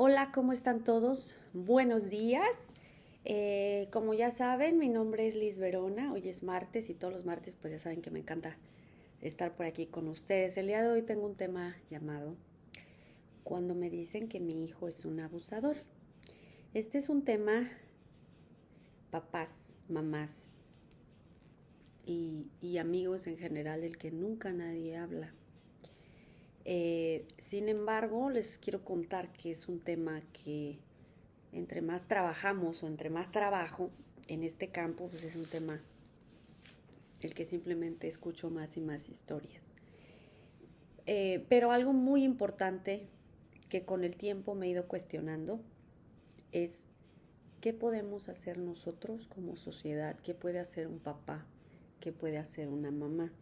Hola, ¿cómo están todos? Buenos días. Como ya saben, mi nombre es Liz Verona. Hoy es martes y todos los martes pues ya saben que me encanta estar por aquí con ustedes. El día de hoy tengo un tema llamado Cuando me dicen que mi hijo es un abusador. Este es un tema papás, mamás y amigos en general del que nunca nadie habla. Sin embargo, les quiero contar que es un tema que entre más trabajamos o entre más trabajo en este campo, pues es un tema del que simplemente escucho más y más historias. Pero algo muy importante que con el tiempo me he ido cuestionando es qué podemos hacer nosotros como sociedad, qué puede hacer un papá, qué puede hacer una mamá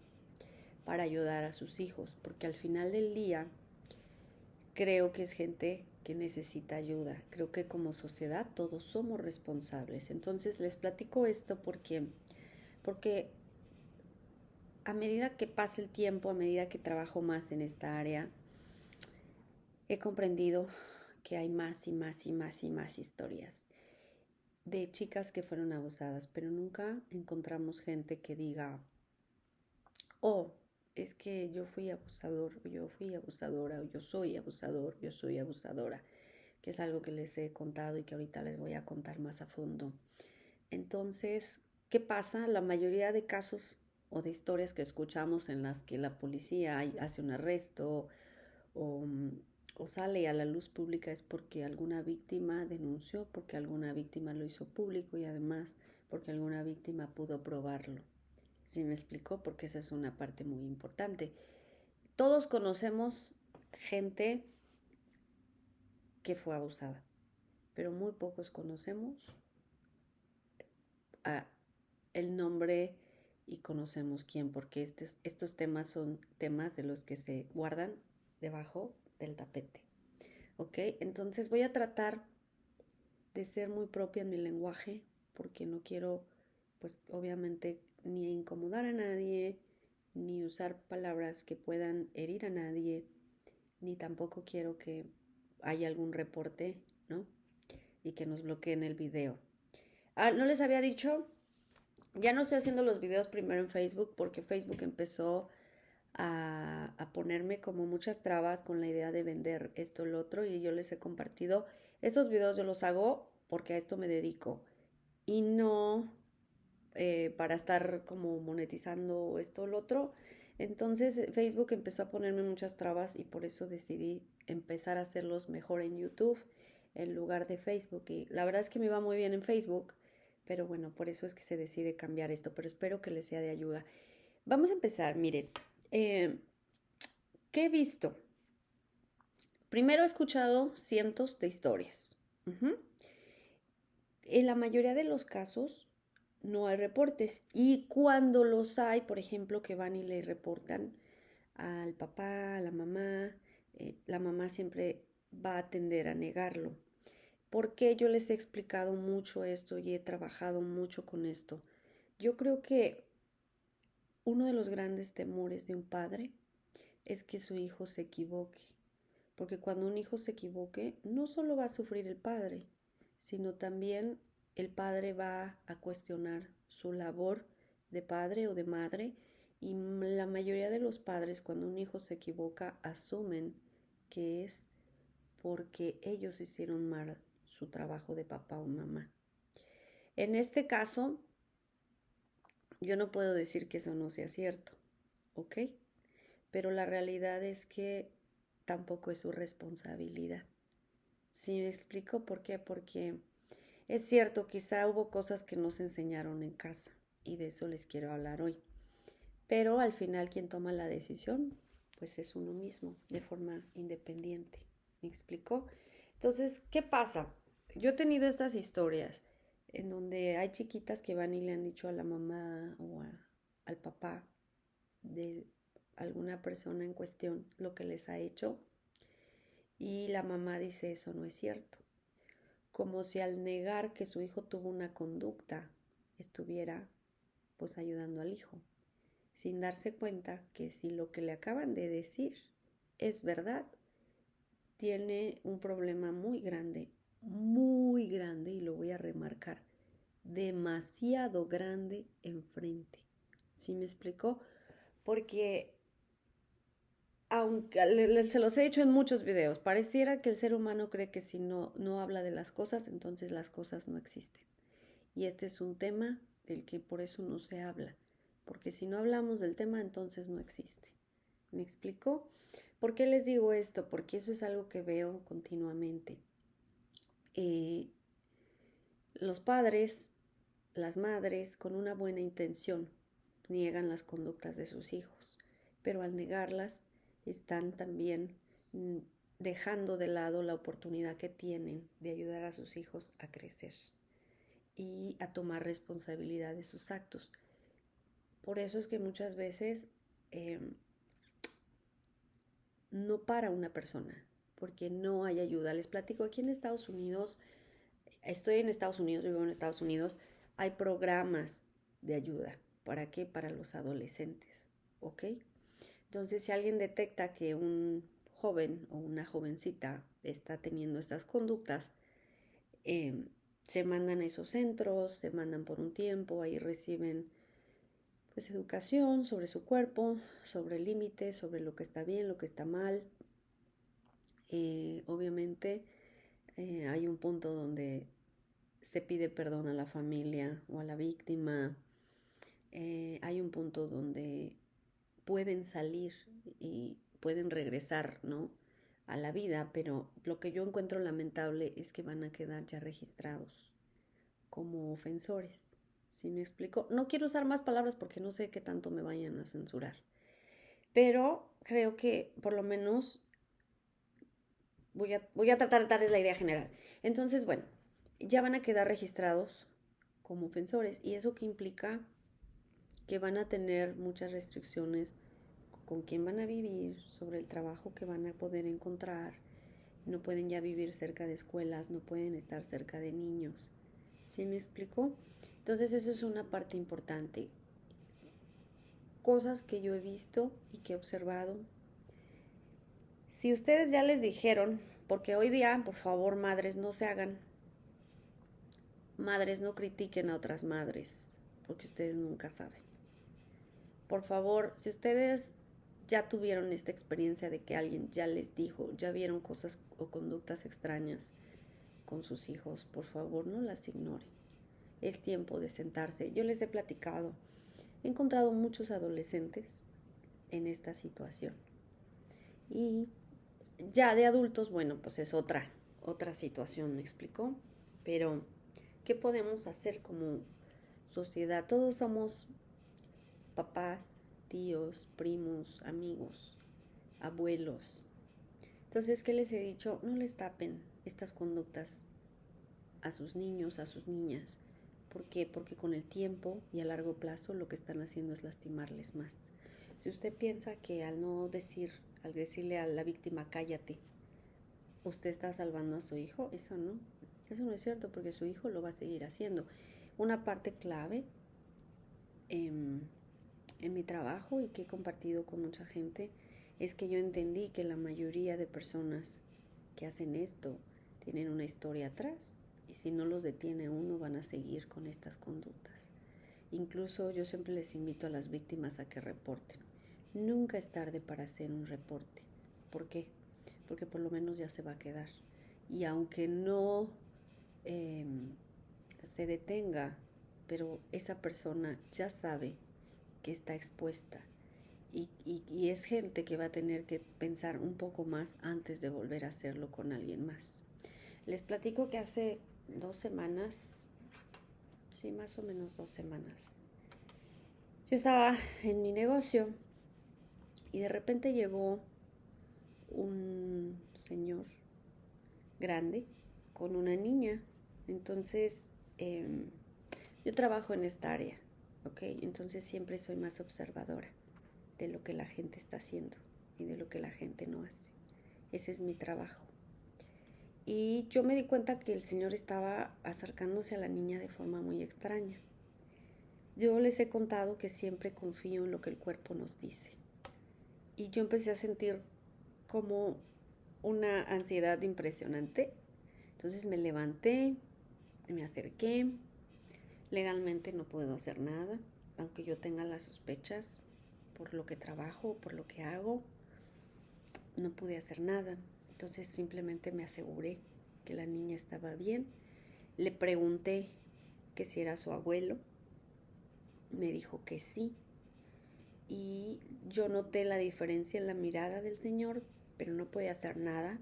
para ayudar a sus hijos, porque al final del día creo que es gente que necesita ayuda. Creo que como sociedad todos somos responsables. Entonces les platico esto porque a medida que pasa el tiempo, a medida que trabajo más en esta área, he comprendido que hay más y más y más y más historias de chicas que fueron abusadas, pero nunca encontramos gente que diga, oh, es que yo fui abusador, o yo fui abusadora, o yo soy abusador, yo soy abusadora, que es algo que les he contado y que ahorita les voy a contar más a fondo. Entonces, ¿qué pasa? La mayoría de casos o de historias que escuchamos en las que la policía hace un arresto o, o sale a la luz pública es porque alguna víctima denunció, porque alguna víctima lo hizo público y además porque alguna víctima pudo probarlo. ¿Sí me explicó? Porque esa es una parte muy importante. Todos conocemos gente que fue abusada, pero muy pocos conocemos a el nombre y conocemos quién, porque estos temas son temas de los que se guardan debajo del tapete. ¿Ok? Entonces voy a tratar de ser muy propia en mi lenguaje, porque no quiero, pues obviamente, ni incomodar a nadie, ni usar palabras que puedan herir a nadie, ni tampoco quiero que haya algún reporte, ¿no? Y que nos bloqueen el video. Ah, no les había dicho, ya no estoy haciendo los videos primero en Facebook porque Facebook empezó a ponerme como muchas trabas con la idea de vender esto o lo otro y yo les he compartido. Estos videos yo los hago porque a esto me dedico y no para estar como monetizando esto o lo otro. Entonces Facebook empezó a ponerme muchas trabas y por eso decidí empezar a hacerlos mejor en YouTube en lugar de Facebook. Y la verdad es que me iba muy bien en Facebook, pero bueno, por eso es que se decide cambiar esto, pero espero que les sea de ayuda. Vamos a empezar, miren, eh, ¿qué he visto? Primero he escuchado cientos de historias. En la mayoría de los casos no hay reportes y cuando los hay, por ejemplo, que van y le reportan al papá, a la mamá siempre va a tender a negarlo. ¿Por qué yo les he explicado mucho esto y he trabajado mucho con esto? Yo creo que uno de los grandes temores de un padre es que su hijo se equivoque, porque cuando un hijo se equivoque, no solo va a sufrir el padre, sino también el padre va a cuestionar su labor de padre o de madre y la mayoría de los padres cuando un hijo se equivoca asumen que es porque ellos hicieron mal su trabajo de papá o mamá. En este caso, yo no puedo decir que eso no sea cierto, ¿ok? Pero la realidad es que tampoco es su responsabilidad. ¿Sí me explico por qué? Porque es cierto, quizá hubo cosas que no se enseñaron en casa y de eso les quiero hablar hoy. Pero al final quien toma la decisión, pues es uno mismo, de forma independiente. ¿Me explico? Entonces, ¿qué pasa? Yo he tenido estas historias en donde hay chiquitas que van y le han dicho a la mamá al papá de alguna persona en cuestión lo que les ha hecho y la mamá dice eso no es cierto, como si al negar que su hijo tuvo una conducta estuviera pues ayudando al hijo, sin darse cuenta que si lo que le acaban de decir es verdad, tiene un problema muy grande, y lo voy a remarcar, demasiado grande enfrente. ¿Sí me explicó? Porque, aunque se los he dicho en muchos videos, pareciera que el ser humano cree que si no habla de las cosas, entonces las cosas no existen. Y este es un tema del que por eso no se habla, porque si no hablamos del tema, entonces no existe. ¿Me explico? ¿Por qué les digo esto? Porque eso es algo que veo continuamente. Eh, los padres, las madres, con una buena intención, niegan las conductas de sus hijos, pero al negarlas están también dejando de lado la oportunidad que tienen de ayudar a sus hijos a crecer y a tomar responsabilidad de sus actos. Por eso es que muchas veces no para una persona, porque no hay ayuda. Les platico, aquí en Estados Unidos, estoy en Estados Unidos, vivo en Estados Unidos, hay programas de ayuda. ¿Para qué? Para los adolescentes, ¿ok? Entonces, si alguien detecta que un joven o una jovencita está teniendo estas conductas, eh, se mandan a esos centros, se mandan por un tiempo, ahí reciben pues educación sobre su cuerpo, sobre límites, sobre lo que está bien, lo que está mal. Obviamente hay un punto donde se pide perdón a la familia o a la víctima. Hay un punto donde pueden salir y pueden regresar, ¿no?, a la vida, pero lo que yo encuentro lamentable es que van a quedar ya registrados como ofensores. ¿Sí me explico? No quiero usar más palabras porque no sé qué tanto me vayan a censurar, pero creo que por lo menos voy a tratar de darles la idea general. Entonces, bueno, ya van a quedar registrados como ofensores, y eso que implica que van a tener muchas restricciones con quién van a vivir, sobre el trabajo que van a poder encontrar. No pueden ya vivir cerca de escuelas, no pueden estar cerca de niños. ¿Sí me explico? Entonces eso es una parte importante. Cosas que yo he visto y que he observado. Si ustedes ya les dijeron, porque hoy día, por favor, madres, no se hagan. Madres, no critiquen a otras madres, porque ustedes nunca saben. Por favor, si ustedes ya tuvieron esta experiencia de que alguien ya les dijo, ya vieron cosas o conductas extrañas con sus hijos, por favor no las ignoren. Es tiempo de sentarse. Yo les he platicado, he encontrado muchos adolescentes en esta situación. Y ya de adultos, bueno, pues es otra situación, ¿me explicó? Pero, ¿qué podemos hacer como sociedad? Todos somos papás, tíos, primos, amigos, abuelos. Entonces, ¿qué les he dicho? No les tapen estas conductas a sus niños, a sus niñas. ¿Por qué? Porque con el tiempo y a largo plazo lo que están haciendo es lastimarles más. Si usted piensa que al decirle a la víctima cállate, usted está salvando a su hijo, eso no es cierto, porque su hijo lo va a seguir haciendo. Una parte clave en mi trabajo y que he compartido con mucha gente es que yo entendí que la mayoría de personas que hacen esto tienen una historia atrás, y si no los detiene uno van a seguir con estas conductas. Incluso yo siempre les invito a las víctimas a que reporten. Nunca es tarde para hacer un reporte. ¿Por qué? Porque por lo menos ya se va a quedar. Y aunque no se detenga, pero esa persona ya sabe que está expuesta, y es gente que va a tener que pensar un poco más antes de volver a hacerlo con alguien más. Les platico que hace 2 semanas, sí, más o menos 2 semanas, yo estaba en mi negocio y de repente llegó un señor grande con una niña. Entonces, yo trabajo en esta área, ¿ok? Entonces siempre soy más observadora de lo que la gente está haciendo y de lo que la gente no hace. Ese es mi trabajo. Y yo me di cuenta que el señor estaba acercándose a la niña de forma muy extraña. Yo les he contado que siempre confío en lo que el cuerpo nos dice. Y yo empecé a sentir como una ansiedad impresionante. Entonces me levanté, me acerqué. Legalmente no puedo hacer nada, aunque yo tenga las sospechas por lo que trabajo, por lo que hago. No pude hacer nada. Entonces simplemente me aseguré que la niña estaba bien. Le pregunté que si era su abuelo. Me dijo que sí. Y yo noté la diferencia en la mirada del señor, pero no podía hacer nada.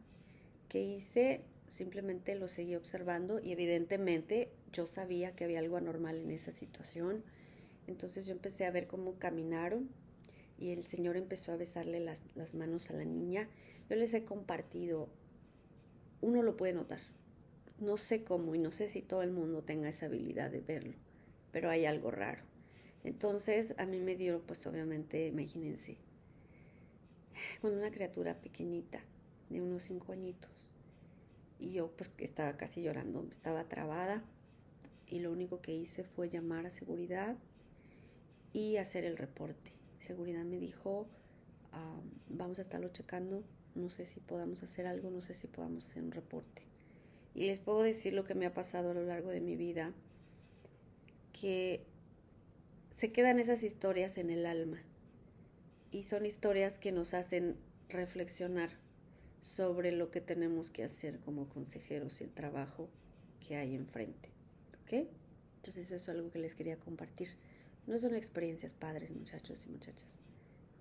¿Qué hice? Simplemente lo seguí observando y evidentemente yo sabía que había algo anormal en esa situación. Entonces yo empecé a ver cómo caminaron y el señor empezó a besarle las manos a la niña. Yo les he compartido, uno lo puede notar. No sé cómo y no sé si todo el mundo tenga esa habilidad de verlo, pero hay algo raro. Entonces a mí me dio, pues obviamente, imagínense, con una criatura pequeñita, de unos 5 añitos. Y yo pues estaba casi llorando, estaba trabada. Y lo único que hice fue llamar a seguridad y hacer el reporte. Seguridad me dijo, vamos a estarlo checando, no sé si podamos hacer algo, no sé si podamos hacer un reporte. Y les puedo decir lo que me ha pasado a lo largo de mi vida, que se quedan esas historias en el alma y son historias que nos hacen reflexionar sobre lo que tenemos que hacer como consejeros y el trabajo que hay enfrente, ¿ok? Entonces eso es algo que les quería compartir. No son experiencias padres, muchachos y muchachas.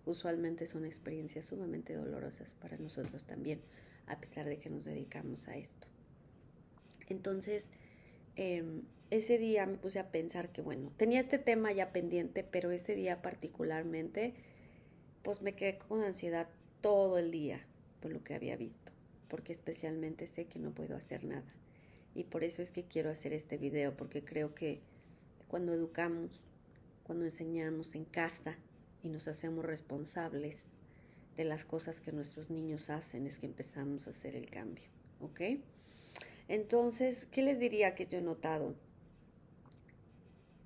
Usualmente son experiencias sumamente dolorosas para nosotros también, a pesar de que nos dedicamos a esto. Entonces, ese día me puse a pensar que, bueno, tenía este tema ya pendiente, pero ese día particularmente, pues me quedé con ansiedad todo el día por lo que había visto, porque especialmente sé que no puedo hacer nada. Y por eso es que quiero hacer este video, porque creo que cuando educamos, cuando enseñamos en casa y nos hacemos responsables de las cosas que nuestros niños hacen, es que empezamos a hacer el cambio, ¿ok? Entonces, ¿qué les diría que yo he notado?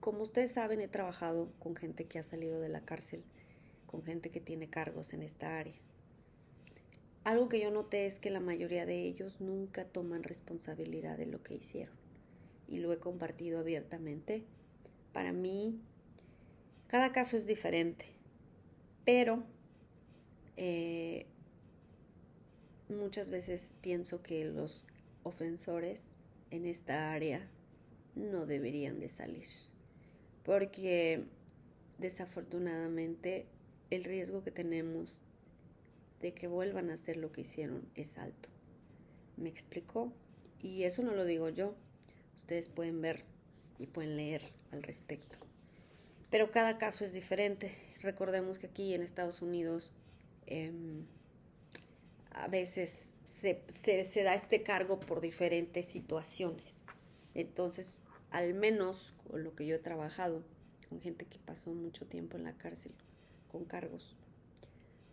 Como ustedes saben, he trabajado con gente que ha salido de la cárcel, con gente que tiene cargos en esta área. Algo que yo noté es que la mayoría de ellos nunca toman responsabilidad de lo que hicieron. Y lo he compartido abiertamente. Para mí, cada caso es diferente, pero muchas veces pienso que los ofensores en esta área no deberían de salir, porque desafortunadamente el riesgo que tenemos de que vuelvan a hacer lo que hicieron es alto. ¿Me explicó? Y eso no lo digo yo, ustedes pueden ver y pueden leer al respecto. Pero cada caso es diferente. Recordemos que aquí en Estados Unidos a veces se da este cargo por diferentes situaciones. Entonces, al menos con lo que yo he trabajado, con gente que pasó mucho tiempo en la cárcel con cargos,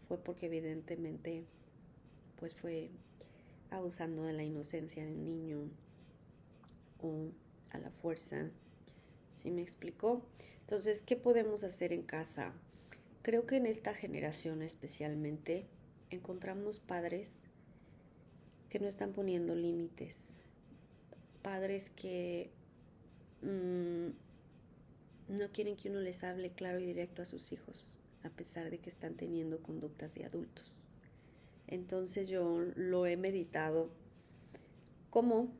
fue porque evidentemente pues fue abusando de la inocencia de un niño o a la fuerza. ¿Sí me explicó? Entonces, ¿qué podemos hacer en casa? Creo que en esta generación especialmente encontramos padres que no están poniendo límites, padres que no quieren que uno les hable claro y directo a sus hijos, a pesar de que están teniendo conductas de adultos. Entonces yo lo he meditado. ¿Cómo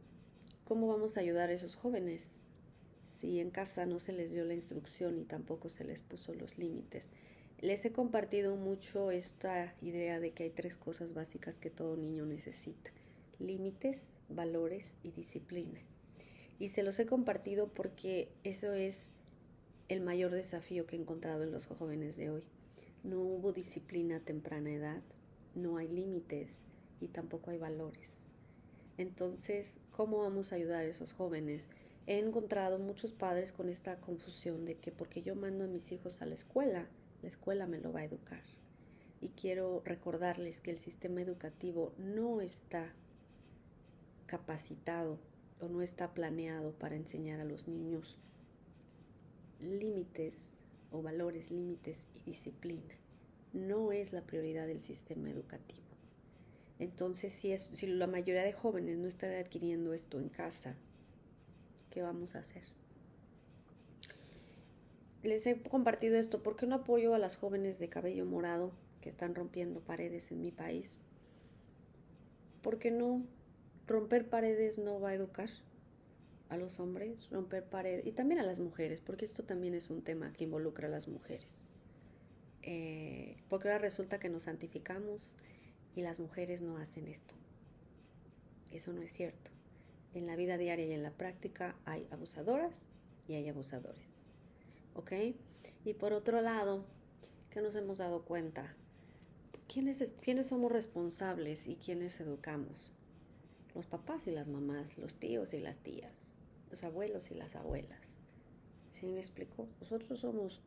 vamos a ayudar a esos jóvenes si en casa no se les dio la instrucción y tampoco se les puso los límites? Les he compartido mucho esta idea de que hay 3 cosas básicas que todo niño necesita: límites, valores y disciplina. Y se los he compartido porque eso es el mayor desafío que he encontrado en los jóvenes de hoy. No hubo disciplina a temprana edad, no hay límites y tampoco hay valores. Entonces, ¿cómo vamos a ayudar a esos jóvenes? He encontrado muchos padres con esta confusión de que porque yo mando a mis hijos a la escuela me lo va a educar. Y quiero recordarles que el sistema educativo no está capacitado o no está planeado para enseñar a los niños límites o valores, límites y disciplina. No es la prioridad del sistema educativo. Entonces, si la mayoría de jóvenes no están adquiriendo esto en casa, ¿qué vamos a hacer? Les he compartido esto porque no apoyo a las jóvenes de cabello morado que están rompiendo paredes en mi país. Porque no, romper paredes no va a educar a los hombres, romper paredes y también a las mujeres, porque esto también es un tema que involucra a las mujeres. Porque ahora resulta que nos santificamos y las mujeres no hacen esto. Eso no es cierto. En la vida diaria y en la práctica hay abusadoras y hay abusadores. ¿Ok? Y por otro lado, ¿qué nos hemos dado cuenta? ¿Quiénes somos responsables y quiénes educamos? Los papás y las mamás, los tíos y las tías, los abuelos y las abuelas. ¿Sí me explico? Nosotros somos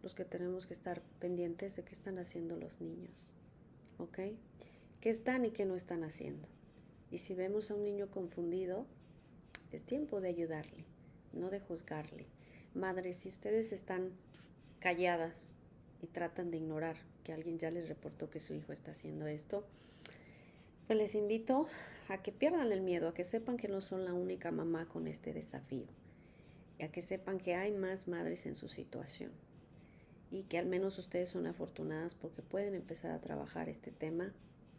los que tenemos que estar pendientes de qué están haciendo los niños. ¿Ok? ¿Qué están y qué no están haciendo? Y si vemos a un niño confundido, es tiempo de ayudarle, no de juzgarle. Madres, si ustedes están calladas y tratan de ignorar que alguien ya les reportó que su hijo está haciendo esto, pues les invito a que pierdan el miedo, a que sepan que no son la única mamá con este desafío, y a que sepan que hay más madres en su situación y que al menos ustedes son afortunadas porque pueden empezar a trabajar este tema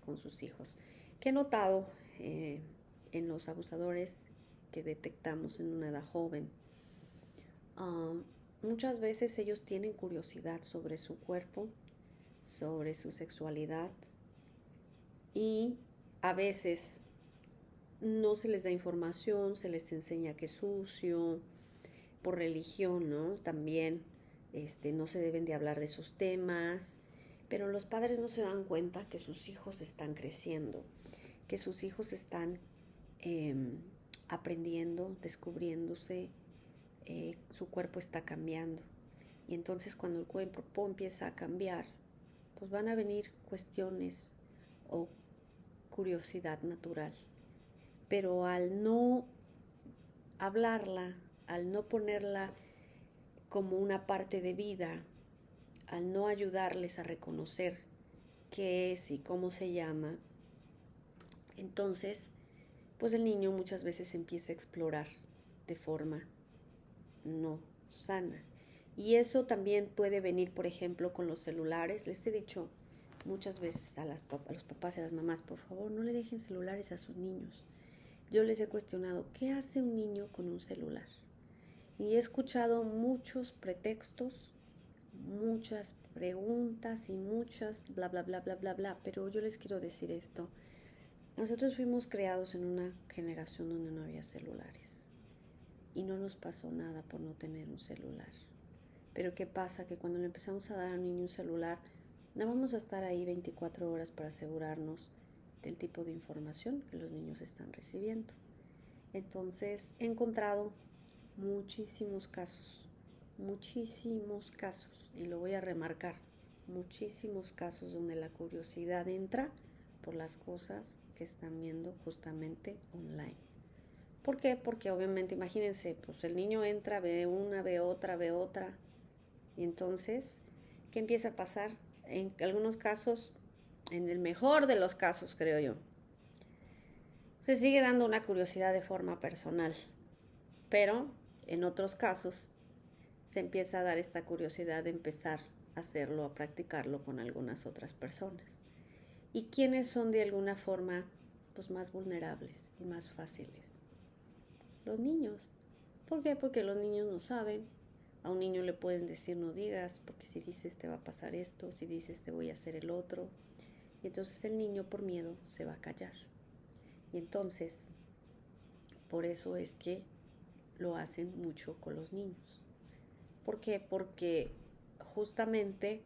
con sus hijos. Que he notado en los abusadores que detectamos en una edad joven, muchas veces ellos tienen curiosidad sobre su cuerpo, sobre su sexualidad y a veces no se les da información, se les enseña que es sucio, por religión, ¿no? También no se deben de hablar de esos temas, pero los padres no se dan cuenta que sus hijos están creciendo, que sus hijos están aprendiendo, descubriéndose, su cuerpo está cambiando. Y entonces cuando el cuerpo empieza a cambiar, pues van a venir cuestiones o curiosidad natural. Pero al no hablarla, al no ponerla como una parte de vida, al no ayudarles a reconocer qué es y cómo se llama, entonces, pues el niño muchas veces empieza a explorar de forma no sana. Y eso también puede venir, por ejemplo, con los celulares. Les he dicho muchas veces a los papás y a las mamás, por favor, no le dejen celulares a sus niños. Yo les he cuestionado, ¿qué hace un niño con un celular? Y he escuchado muchos pretextos, muchas preguntas y muchas bla, bla, bla, bla, bla, bla. Pero yo les quiero decir esto. Nosotros fuimos creados en una generación donde no había celulares. Y no nos pasó nada por no tener un celular. Pero ¿qué pasa? Que cuando le empezamos a dar a un niño un celular, no vamos a estar ahí 24 horas para asegurarnos del tipo de información que los niños están recibiendo. Entonces he encontrado muchísimos casos, y lo voy a remarcar, muchísimos casos donde la curiosidad entra por las cosas que están viendo justamente online. ¿Por qué? Porque obviamente, imagínense, pues el niño entra, ve una, ve otra, y entonces, ¿qué empieza a pasar? En algunos casos, en el mejor de los casos, creo yo, se sigue dando una curiosidad de forma personal, pero en otros casos se empieza a dar esta curiosidad de empezar a hacerlo, a practicarlo con algunas otras personas. ¿Y quiénes son de alguna forma pues más vulnerables y más fáciles? Los niños. ¿Por qué? Porque los niños no saben. A un niño le pueden decir no digas, porque si dices te va a pasar esto, si dices te voy a hacer el otro. Y entonces el niño por miedo se va a callar. Y entonces, por eso es que lo hacen mucho con los niños. ¿Por qué? Porque justamente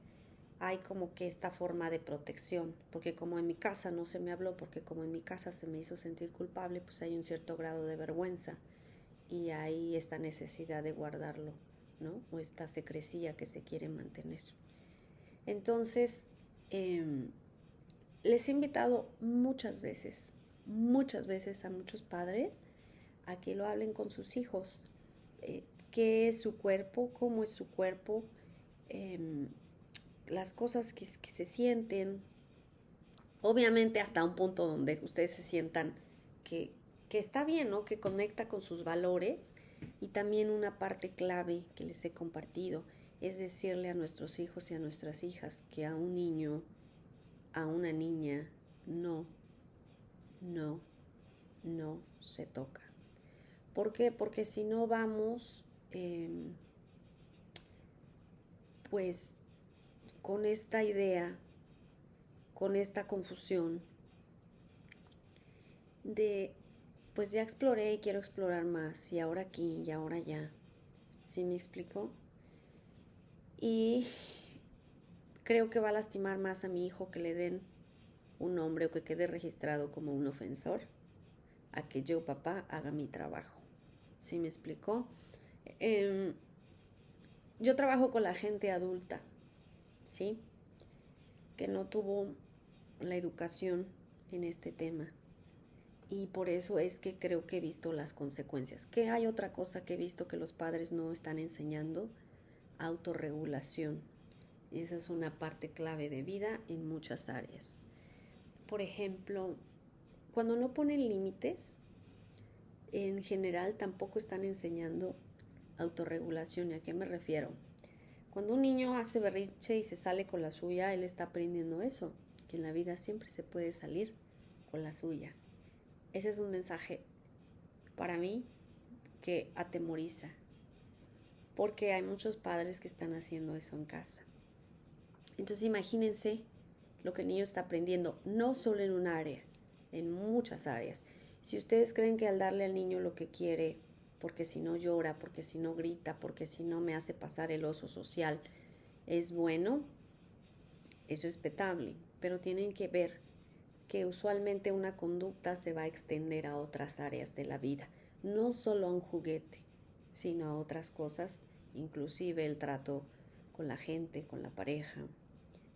hay como que esta forma de protección, porque como en mi casa no se me habló, porque como en mi casa se me hizo sentir culpable, pues hay un cierto grado de vergüenza y hay esta necesidad de guardarlo, ¿no? O esta secrecía que se quiere mantener. Entonces, les he invitado muchas veces a muchos padres a que lo hablen con sus hijos. ¿Qué es su cuerpo? ¿Cómo es su cuerpo? Las cosas que se sienten, Obviamente hasta un punto donde ustedes se sientan que, que está bien, ¿no? Que conecta con sus valores. Y también una parte clave que les he compartido es decirle a nuestros hijos y a nuestras hijas que a un niño, a una niña, no, no, no se toca. ¿Por qué? Porque si no vamos, pues, con esta idea, con esta confusión de, pues ya exploré y quiero explorar más, y ahora aquí, y ahora allá. ¿Sí me explico? Y creo que va a lastimar más a mi hijo que le den un nombre o que quede registrado como un ofensor a que yo, papá, haga mi trabajo. ¿Sí me explicó? Eh, yo trabajo con la gente adulta, ¿sí? Que no tuvo la educación en este tema. Y por eso es que creo que he visto las consecuencias. ¿Qué hay otra cosa que he visto que los padres no están enseñando? Autorregulación. Y esa es una parte clave de vida en muchas áreas. Por ejemplo, cuando no ponen límites, en general tampoco están enseñando autorregulación. ¿Y a qué me refiero? Cuando un niño hace berrinche y se sale con la suya, él está aprendiendo eso, que en la vida siempre se puede salir con la suya. Ese es un mensaje para mí que atemoriza, porque hay muchos padres que están haciendo eso en casa. Entonces imagínense lo que el niño está aprendiendo, no solo en un área, en muchas áreas. Si ustedes creen que al darle al niño lo que quiere, porque si no llora, porque si no grita, porque si no me hace pasar el oso social, es bueno, es respetable, pero tienen que ver que usualmente una conducta se va a extender a otras áreas de la vida, no solo a un juguete, sino a otras cosas, inclusive el trato con la gente, con la pareja,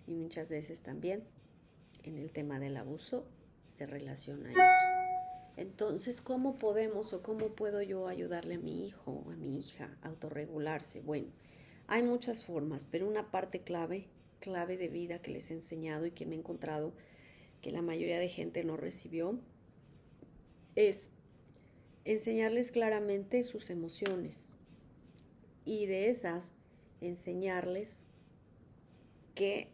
y muchas veces también en el tema del abuso se relaciona eso. Entonces, ¿cómo podemos o cómo puedo yo ayudarle a mi hijo o a mi hija a autorregularse? Bueno, hay muchas formas, pero una parte clave de vida que les he enseñado y que me he encontrado que la mayoría de gente no recibió es enseñarles claramente sus emociones y de esas enseñarles que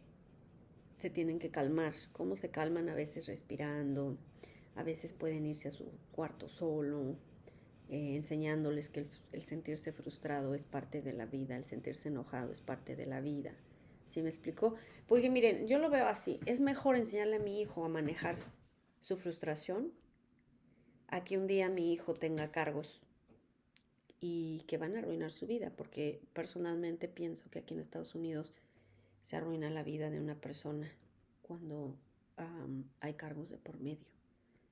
se tienen que calmar. ¿Cómo se calman? A veces respirando, a veces pueden irse a su cuarto solo, enseñándoles que el sentirse frustrado es parte de la vida, el sentirse enojado es parte de la vida. ¿Sí me explicó? Porque miren, yo lo veo así, es mejor enseñarle a mi hijo a manejar su frustración a que un día mi hijo tenga cargos y que van a arruinar su vida, porque personalmente pienso que aquí en Estados Unidos se arruina la vida de una persona cuando hay cargos de por medio.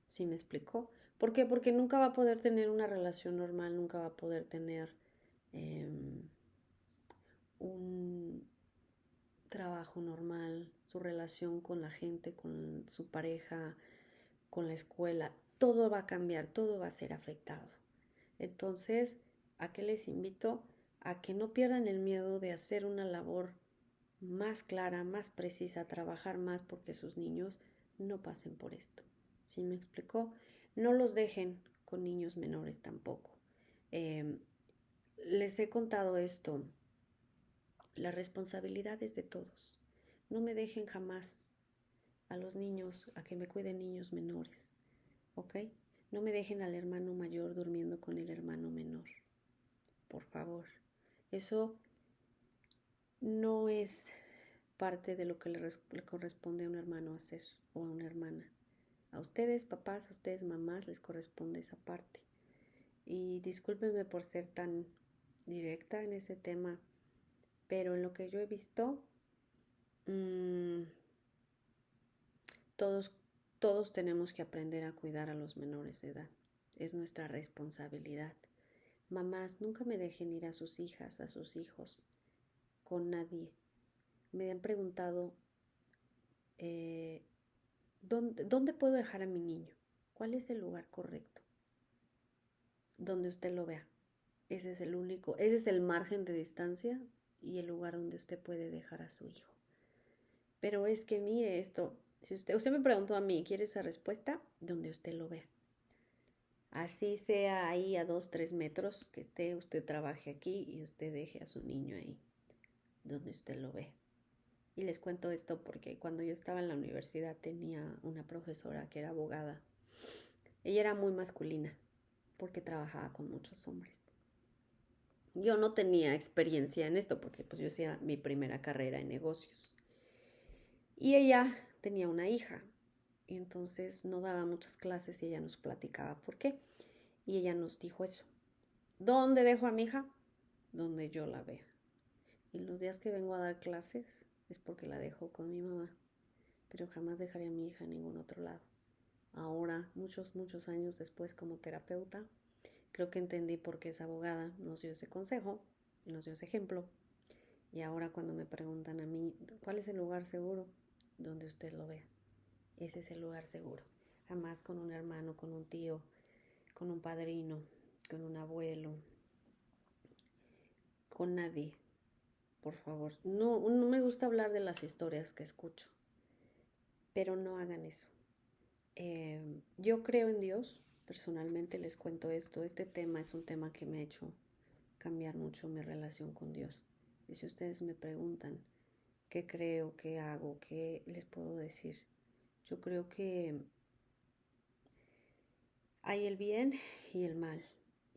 ¿Sí me explicó? ¿Por qué? Porque nunca va a poder tener una relación normal, nunca va a poder tener eh, un trabajo normal, su relación con la gente, con su pareja, con la escuela, todo va a cambiar, todo va a ser afectado. Entonces, ¿a qué les invito? A que no pierdan el miedo de hacer una labor más clara, más precisa, trabajar más porque sus niños no pasen por esto. ¿Sí me explicó? No los dejen con niños menores tampoco. Eh, les he contado esto, la responsabilidad es de todos. No me dejen jamás a los niños, a que me cuiden niños menores, ¿ok? No me dejen al hermano mayor durmiendo con el hermano menor, por favor. Eso no es parte de lo que le corresponde a un hermano hacer o a una hermana. A ustedes, papás, a ustedes, mamás, les corresponde esa parte. Y discúlpenme por ser tan directa en ese tema, pero en lo que yo he visto, mmm, todos, todos tenemos que aprender a cuidar a los menores de edad. Es nuestra responsabilidad. Mamás, nunca me dejen ir a sus hijas, a sus hijos, con nadie. Me han preguntado, ¿dónde puedo dejar a mi niño? ¿Cuál es el lugar correcto? Donde usted lo vea. Ese es el único, ese es el margen de distancia y el lugar donde usted puede dejar a su hijo. Pero es que mire esto, Si usted me preguntó a mí, ¿quiere esa respuesta? Donde usted lo vea. Así sea ahí a 2, 3 metros, que usted trabaje aquí y usted deje a su niño ahí, donde usted lo ve. Y les cuento esto porque cuando yo estaba en la universidad tenía una profesora que era abogada. Ella era muy masculina porque trabajaba con muchos hombres. Yo no tenía experiencia en esto porque pues yo hacía mi primera carrera en negocios. Y ella tenía una hija y entonces no daba muchas clases y ella nos platicaba por qué. Y ella nos dijo eso. ¿Dónde dejo a mi hija? Donde yo la vea. Y los días que vengo a dar clases es porque la dejo con mi mamá. Pero jamás dejaré a mi hija en ningún otro lado. Ahora, muchos años después como terapeuta, creo que entendí por qué esa abogada nos dio ese consejo, nos dio ese ejemplo. Y ahora cuando me preguntan a mí, ¿cuál es el lugar seguro? Donde usted lo vea. Ese es el lugar seguro. Jamás con un hermano, con un tío, con un padrino, con un abuelo, con nadie. Por favor, no me gusta hablar de las historias que escucho, pero no hagan eso. Yo creo en Dios, personalmente les cuento esto, este tema es un tema que me ha hecho cambiar mucho mi relación con Dios. Y si ustedes me preguntan qué creo, qué hago, qué les puedo decir, yo creo que hay el bien y el mal,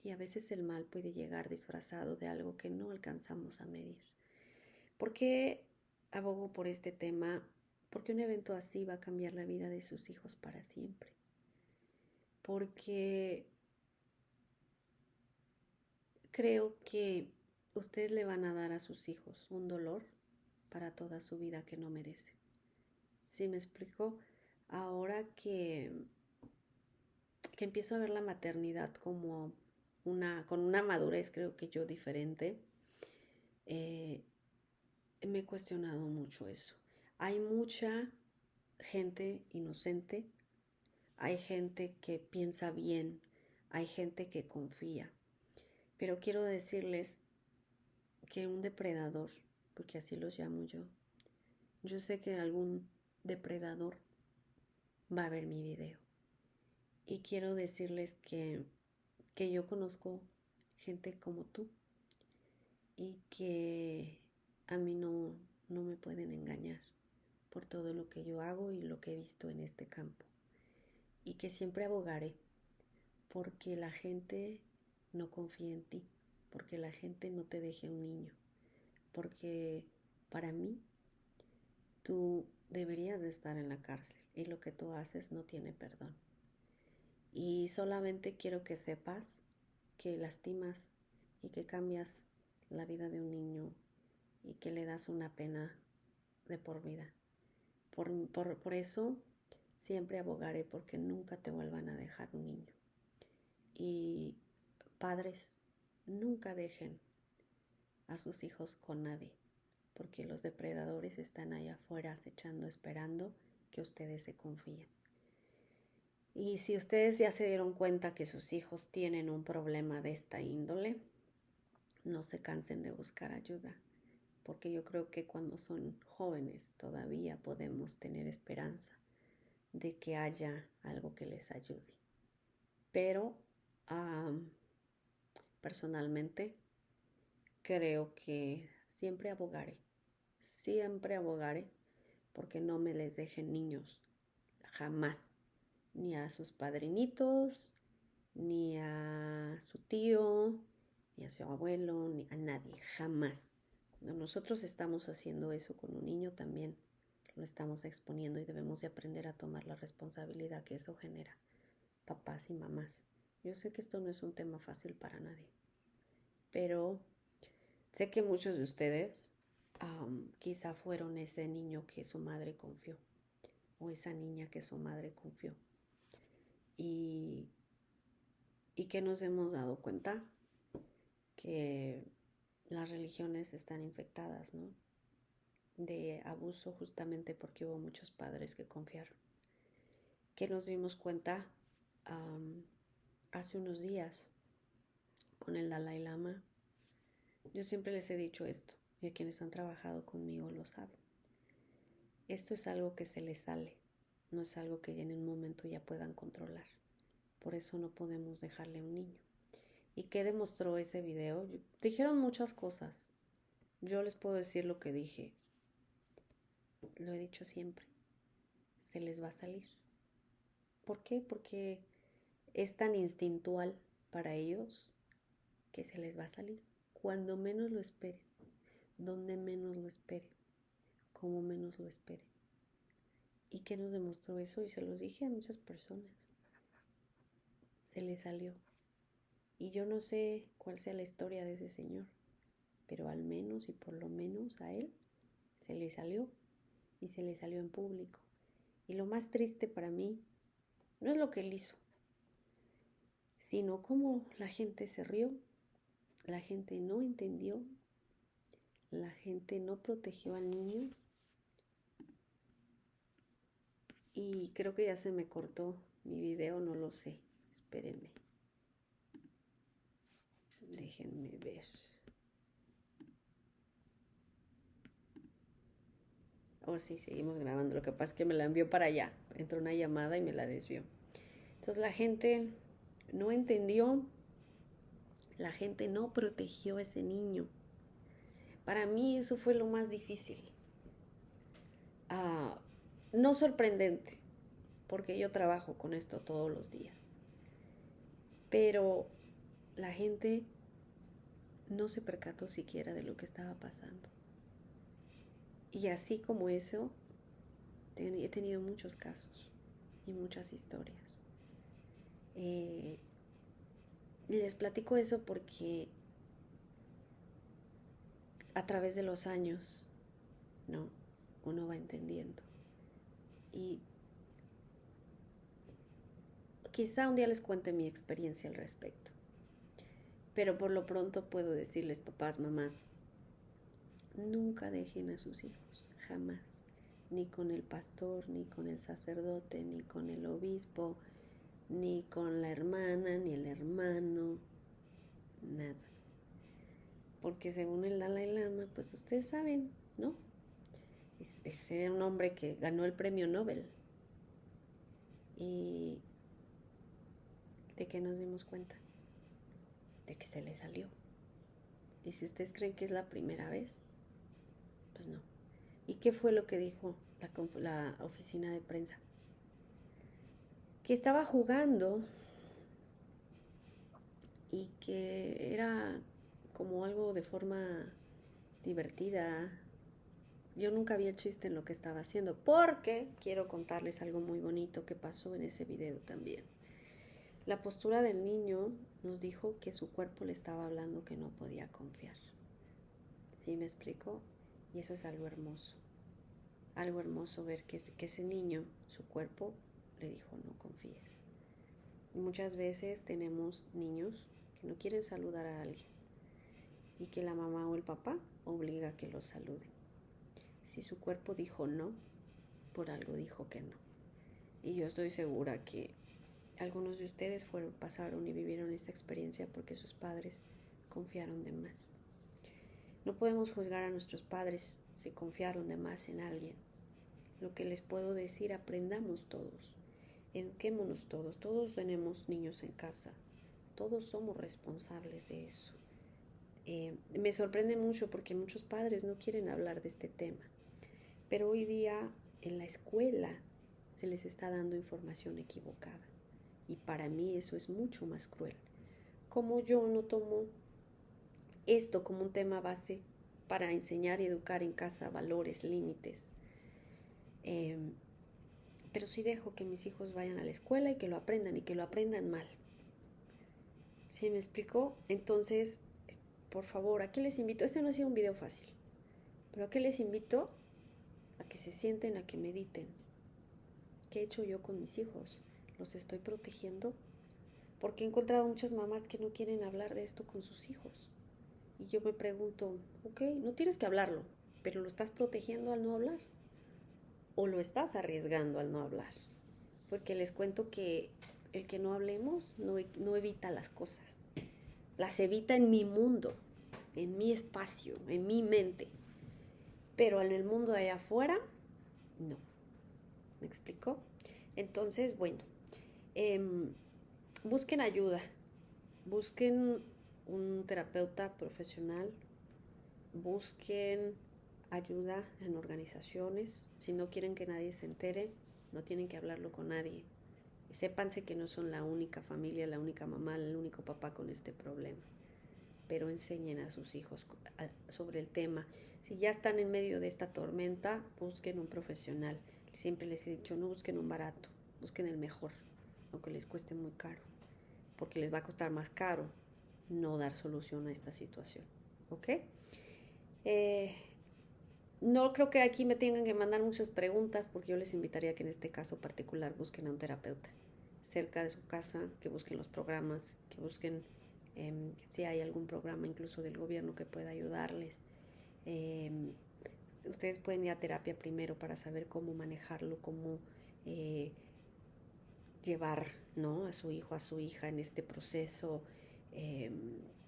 y a veces el mal puede llegar disfrazado de algo que no alcanzamos a medir. ¿Por qué abogo por este tema? Porque un evento así va a cambiar la vida de sus hijos para siempre. Porque creo que ustedes le van a dar a sus hijos un dolor para toda su vida que no merece. ¿Sí me explico? Ahora que empiezo a ver la maternidad como con una madurez, creo que yo diferente, me he cuestionado mucho eso. Hay mucha gente inocente, hay gente que piensa bien, hay gente que confía. Pero quiero decirles que un depredador, porque así los llamo yo sé que algún depredador va a ver mi video. Y quiero decirles que yo conozco gente como tú y que a mí no me pueden engañar por todo lo que yo hago y lo que he visto en este campo. Y que siempre abogaré porque la gente no confía en ti, porque la gente no te deje a un niño, porque para mí tú deberías de estar en la cárcel y lo que tú haces no tiene perdón. Y solamente quiero que sepas que lastimas y que cambias la vida de un niño y que le das una pena de por vida. Por eso siempre abogaré porque nunca te vuelvan a dejar un niño. Y padres, nunca dejen a sus hijos con nadie, porque los depredadores están allá afuera acechando, esperando que ustedes se confíen. Y si ustedes ya se dieron cuenta que sus hijos tienen un problema de esta índole, no se cansen de buscar ayuda, porque yo creo que cuando son jóvenes todavía podemos tener esperanza de que haya algo que les ayude. Pero personalmente creo que siempre abogaré porque no me les dejen niños, jamás, ni a sus padrinitos, ni a su tío, ni a su abuelo, ni a nadie, jamás. Cuando nosotros estamos haciendo eso con un niño también lo estamos exponiendo y debemos de aprender a tomar la responsabilidad que eso genera, papás y mamás. Yo sé que esto no es un tema fácil para nadie, pero sé que muchos de ustedes quizá fueron ese niño que su madre confió o esa niña que su madre confió y que nos hemos dado cuenta que las religiones están infectadas, ¿no? De abuso justamente porque hubo muchos padres que confiaron. Que nos dimos cuenta hace unos días con el Dalai Lama. Yo siempre les he dicho esto y a quienes han trabajado conmigo lo saben. Esto es algo que se les sale. no es algo que en un momento ya puedan controlar. Por eso no podemos dejarle a un niño. ¿Y qué demostró ese video? Dijeron muchas cosas. Yo les puedo decir lo que dije. Lo he dicho siempre. Se les va a salir. ¿Por qué? Porque es tan instintual para ellos que se les va a salir. Cuando menos lo esperen. Donde menos lo esperen. Como menos lo esperen. ¿Y qué nos demostró eso? Y se los dije a muchas personas. Se les salió. Y yo no sé cuál sea la historia de ese señor, pero al menos y por lo menos a él se le salió, y se le salió en público. Y lo más triste para mí no es lo que él hizo, sino cómo la gente se rió, la gente no entendió, la gente no protegió al niño. Y creo que ya se me cortó mi video, no lo sé. Espérenme. Déjenme ver. Oh, sí, seguimos grabando. Lo que pasa es que me la envió para allá. Entró una llamada y me la desvió. Entonces la gente no entendió. La gente no protegió a ese niño. Para mí eso fue lo más difícil. No sorprendente, porque yo trabajo con esto todos los días. Pero la gente no se percató siquiera de lo que estaba pasando. Y así como eso, he tenido muchos casos y muchas historias. Les platico eso porque a través de los años, ¿no? Uno va entendiendo. Y quizá un día les cuente mi experiencia al respecto. Pero por lo pronto puedo decirles, papás, mamás, nunca dejen a sus hijos, jamás. Ni con el pastor, ni con el sacerdote, ni con el obispo, ni con la hermana, ni el hermano, nada. Porque según el Dalai Lama, pues ustedes saben, ¿no? Es un hombre que ganó el premio Nobel. ¿Y de qué nos dimos cuenta? De que se le salió. Y si ustedes creen que es la primera vez, pues no. ¿Y qué fue lo que dijo la oficina de prensa? Que estaba jugando y que era como algo de forma divertida. Yo nunca vi el chiste en lo que estaba haciendo, porque quiero contarles algo muy bonito que pasó en ese video también. La postura del niño nos dijo que su cuerpo le estaba hablando que no podía confiar. ¿Sí me explico? Y eso es algo hermoso. Algo hermoso ver que ese niño, su cuerpo, le dijo no confíes. Y muchas veces tenemos niños que no quieren saludar a alguien y que la mamá o el papá obliga a que los saluden. Si su cuerpo dijo no, por algo dijo que no. Y yo estoy segura que algunos de ustedes pasaron y vivieron esa experiencia porque sus padres confiaron de más. No podemos juzgar a nuestros padres si confiaron de más en alguien. Lo que les puedo decir, aprendamos todos, eduquémonos todos. Todos tenemos niños en casa, todos somos responsables de eso. Me sorprende mucho porque muchos padres no quieren hablar de este tema, pero hoy día en la escuela se les está dando información equivocada y para mí eso es mucho más cruel. Como yo no tomo esto como un tema base para enseñar y educar en casa valores, límites, pero sí dejo que mis hijos vayan a la escuela y que lo aprendan mal. ¿Sí me explicó? Entonces, por favor, ¿a qué les invito? Este no ha sido un video fácil, pero ¿a qué les invito? A que se sienten, a que mediten. ¿Qué he hecho yo con mis hijos? ¿Los estoy protegiendo? Porque he encontrado muchas mamás que no quieren hablar de esto con sus hijos. Y yo me pregunto, ok, no tienes que hablarlo, pero ¿lo estás protegiendo al no hablar? ¿O lo estás arriesgando al no hablar? Porque les cuento que el que no hablemos no evita las cosas. Las evita en mi mundo, en mi espacio, en mi mente. Pero en el mundo de allá afuera, no. ¿Me explico? Entonces, bueno, em, busquen ayuda, busquen un terapeuta profesional, busquen ayuda en organizaciones. Si no quieren que nadie se entere, no tienen que hablarlo con nadie. Sépanse que no son la única familia, la única mamá, el único papá con este problema, pero enseñen a sus hijos sobre el tema. Si ya están en medio de esta tormenta, busquen un profesional. Siempre les he dicho, no busquen un barato, busquen el mejor, aunque les cueste muy caro, porque les va a costar más caro no dar solución a esta situación. ¿Ok? Eh, no creo que aquí me tengan que mandar muchas preguntas, porque yo les invitaría que en este caso particular busquen a un terapeuta cerca de su casa, que busquen los programas, que busquen si hay algún programa incluso del gobierno que pueda ayudarles. Eh, Ustedes pueden ir a terapia primero para saber cómo manejarlo, cómo eh, llevar, ¿no?, a su hijo, a su hija en este proceso, eh,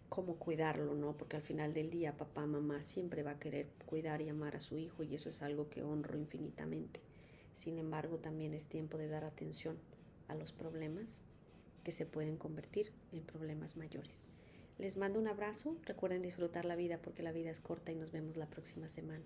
cómo cuidarlo, ¿no? Porque al final del día papá, mamá siempre va a querer cuidar y amar a su hijo, y eso es algo que honro infinitamente. Sin embargo, también es tiempo de dar atención a los problemas que se pueden convertir en problemas mayores. Les mando un abrazo, recuerden disfrutar la vida porque la vida es corta y nos vemos la próxima semana.